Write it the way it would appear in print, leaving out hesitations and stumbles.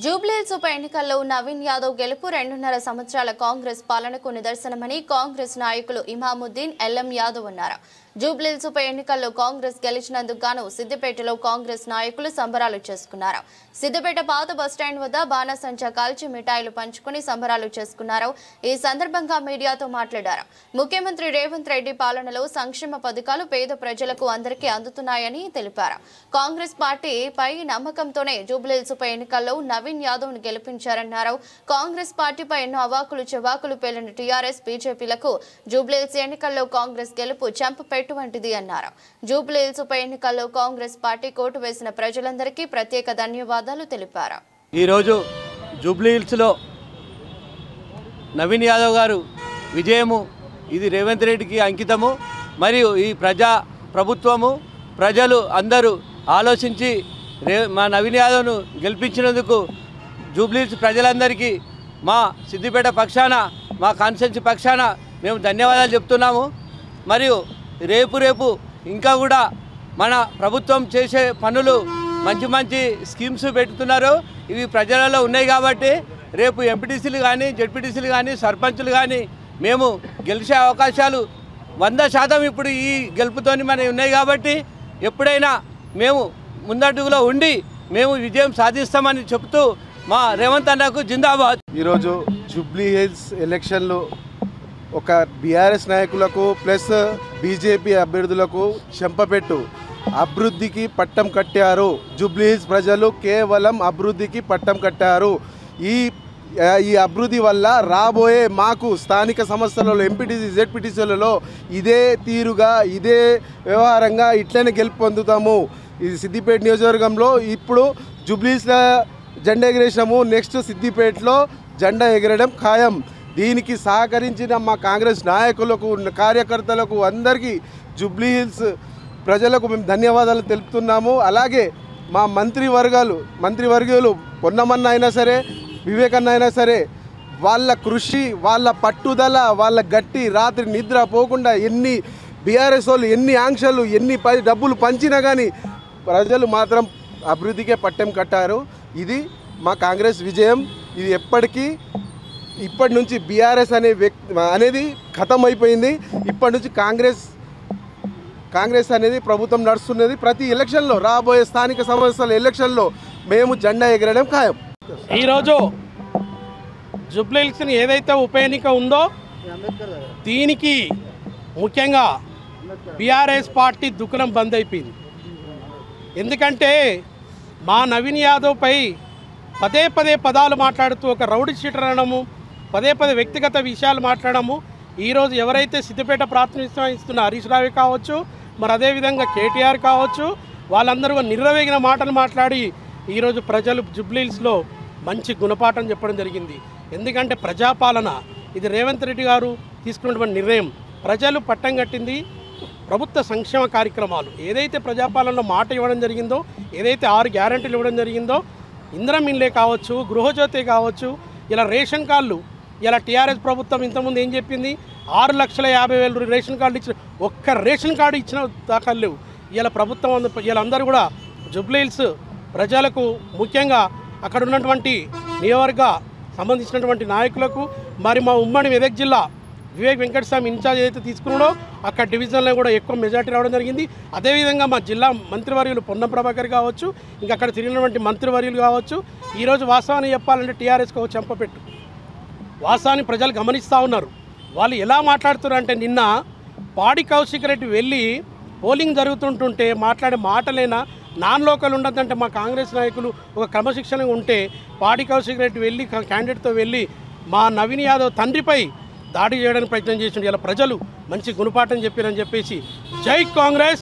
జూబ్లీహిల్స్ ఉప ఎన్నికల్లో నవీన్ యాదవ్ గెలుపు 2.5 సంవత్సరాల కాంగ్రెస్ పాలనకు నిదర్శనమని కాంగ్రెస్ నాయకులు ఇమాముద్దీన్ ఎల్ఎం యాదవ్ అన్నారు. జూబ్లీహిల్స్ ఉప ఎన్నికల్లో కాంగ్రెస్ గెలిచినందుకు గాను సిద్దిపేటలో కాంగ్రెస్ నాయకులు సంబరాలు చేసుకున్నారు. సిద్దిపేట పాత బస్టాండ్ వద్ద బాణసంచా కాల్చి మిఠాయిలు పంచుకుని సంబరాలు చేసుకున్నారు. ఈ సందర్భంగా మీడియాతో మాట్లాడారు. ముఖ్యమంత్రి రేవంత్ రెడ్డి పాలనలో సంక్షేమ పథకాలు పేద ప్రజలకు అందరికీ అందుతున్నాయని తెలిపారు. కాంగ్రెస్ పార్టీపై నమ్మకంతోనే జూబ్లీహిల్స్ ఉప ఎన్నికల్లో నవీన్ యాదవ్ ను గెలిపించారన్నారు. కాంగ్రెస్ పార్టీపై ఎన్నో అవాకులు చెవాకులు పేలిన టీఆర్ఎస్ బీజేపీలకు జూబ్లీహిల్స్ ఎన్నికల్లో కాంగ్రెస్ గెలుపు చెంపపెట్టువంటిది అన్నారు. జూబ్లీహిల్స్ ఉప ఎన్నికల్లో కాంగ్రెస్ పార్టీ కోటు వేసిన ప్రజలందరికీ ప్రత్యేక ధన్యవాదాలు తెలిపారు. ఈ రోజు జూబ్లీహిల్స్ లో నవీన్ యాదవ్ గారు విజయము ఇది రేవంత్ రెడ్డికి అంకితము. మరియు ఈ ప్రభుత్వము ప్రజలు అందరూ ఆలోచించి మా నవీన్ యాదవ్ను గెలిపించినందుకు జూబ్లీహిల్స్ ప్రజలందరికీ మా సిద్దిపేట పక్షాన మా కాన్స్టిట్యున్సీ పక్షాన మేము ధన్యవాదాలు చెప్తున్నాము. మరియు రేపు ఇంకా కూడా మన ప్రభుత్వం చేసే పనులు మంచి మంచి స్కీమ్స్ పెడుతున్నారు. ఇవి ప్రజలలో ఉన్నాయి కాబట్టి రేపు ఎంపీటీసీలు కానీ జెడ్పీటీసీలు కానీ సర్పంచులు కానీ మేము గెలిచే అవకాశాలు 100% ఇప్పుడు ఈ గెలుపుతోని మనవి ఉన్నాయి. కాబట్టి ఎప్పుడైనా మేము ముందడుగులో ఉండి మేము విజయం సాధిస్తామని చెప్తూ మా రేవంత్ అన్నకు జిందాబాద్. ఈరోజు జూబ్లీహిల్స్ ఎలక్షన్లు ఒక బీఆర్ఎస్ నాయకులకు ప్లస్ బీజేపీ అభ్యర్థులకు చెంపపెట్టు అభివృద్ధికి పట్టం కట్టారు. జూబ్లీహిల్స్ ప్రజలు కేవలం అభివృద్ధికి పట్టం కట్టారు. ఈ అభివృద్ధి వల్ల రాబోయే మాకు స్థానిక సంస్థలలో ఎంపీటీసీ జెడ్పీటీసీలలో ఇదే తీరుగా ఇదే వ్యవహారంగా ఇట్లనే గెలుపు పొందుతాము. ఇది సిద్దిపేట నియోజకవర్గంలో ఇప్పుడు జూబ్లీహిల్స్లో జెండా ఎగిరేసాము. నెక్స్ట్ సిద్దిపేటలో జెండా ఎగరడం ఖాయం. దీనికి సహకరించిన మా కాంగ్రెస్ నాయకులకు కార్యకర్తలకు అందరికీ జూబ్లీహిల్స్ ప్రజలకు మేము ధన్యవాదాలు తెలుపుతున్నాము. అలాగే మా మంత్రివర్యులు పొన్నమన్న అయినా సరే వివేకన్న అయినా సరే వాళ్ళ కృషి వాళ్ళ పట్టుదల వాళ్ళ గట్టి రాత్రి నిద్ర పోకుండా ఎన్ని బీఆర్ఎస్ వాళ్ళు ఎన్ని ఆంక్షలు ఎన్ని డబ్బులు పంచినా కానీ ప్రజలు మాత్రం అభివృద్ధికే పట్టం కట్టారు. ఇది మా కాంగ్రెస్ విజయం. ఇది ఇప్పటి నుంచి బీఆర్ఎస్ అనేది ఖతం అయిపోయింది. ఇప్పటి నుంచి కాంగ్రెస్ అనేది ప్రభుత్వం నడుస్తున్నది. ప్రతి ఎలక్షన్లో రాబోయే స్థానిక సంస్థల ఎలక్షన్లో మేము జెండా ఎగరడం ఖాయం. ఈరోజు జూబ్లీహిల్స్ ఏదైతే ఉప ఎన్నిక ఉందో దీనికి ముఖ్యంగా బీఆర్ఎస్ పార్టీ దుకాణం బంద్ అయిపోయింది. ఎందుకంటే మా నవీన్ యాదవ్పై పదే పదాలు మాట్లాడుతూ ఒక రౌడీ షీటర్ అనడము, పదే వ్యక్తిగత విషయాలు మాట్లాడము. ఈరోజు ఎవరైతే సిద్దిపేట ప్రాతినిధ్యం వహిస్తున్న హరీష్ రావు కావచ్చు, మరి అదేవిధంగా కేటీఆర్ కావచ్చు, వాళ్ళందరూ నిర్వవేగిన మాటలు మాట్లాడి ఈరోజు ప్రజలు జూబ్లీహిల్స్లో మంచి గుణపాఠం చెప్పడం జరిగింది. ఎందుకంటే ప్రజాపాలన ఇది రేవంత్ రెడ్డి గారు తీసుకున్నటువంటి నిర్ణయం. ప్రజలు పట్టం కట్టింది ప్రభుత్వ సంక్షేమ కార్యక్రమాలు. ఏదైతే ప్రజాపాలనలో మాట ఇవ్వడం జరిగిందో, ఏదైతే 6 గ్యారెంటీలు ఇవ్వడం జరిగిందో, ఇందిరా మిన్లే కావచ్చు, గృహజ్యోతి కావచ్చు, ఇలా రేషన్ కార్డులు ఇలా టీఆర్ఎస్ ప్రభుత్వం ఇంతకుముందు ఏం చెప్పింది 6,50,000 రేషన్ కార్డులు ఇచ్చిన ఒక్క రేషన్ కార్డు ఇచ్చిన దాఖలు లేవు. ఇలా ప్రభుత్వం వీళ్ళందరూ కూడా జూబ్లీహిల్స్ ప్రజలకు ముఖ్యంగా అక్కడ ఉన్నటువంటి నియోజకవర్గ సంబంధించినటువంటి నాయకులకు మరి మా ఉమ్మడి మెదక్ జిల్లా వివేక్ వెంకటస్వామి ఇన్ఛార్జ్ ఏదైతే తీసుకున్నాడో అక్కడ డివిజన్లో కూడా ఎక్కువ మెజార్టీ రావడం జరిగింది. అదేవిధంగా మా జిల్లా మంత్రివర్యులు పొన్నం ప్రభాకర్ కావచ్చు, ఇంకా అక్కడ తిరిగినటువంటి మంత్రివర్యులు కావచ్చు, ఈరోజు వాస్తవాన్ని చెప్పాలంటే టీఆర్ఎస్కి ఒక చెంపపెట్టు. వాస్తవాన్ని ప్రజలు గమనిస్తూ ఉన్నారు. వాళ్ళు ఎలా మాట్లాడుతున్నారు అంటే నిన్న పాడి కౌశిక్ రెడ్డి వెళ్ళి పోలింగ్ జరుగుతుంటుంటే మాట్లాడే మాటలేనా నాన్ లోకల్ ఉండదంటే మా కాంగ్రెస్ నాయకులు ఒక క్రమశిక్షణగా ఉంటే పాడి కౌశిక్ రెడ్డి వెళ్ళి క్యాండిడేట్తో వెళ్ళి మా నవీన్ యాదవ్ తండ్రిపై దాడి చేయడానికి ప్రయత్నం చేసిండు. ఇలా ప్రజలు మంచి గుణపాఠం చెప్పారని చెప్పేసి జై కాంగ్రెస్.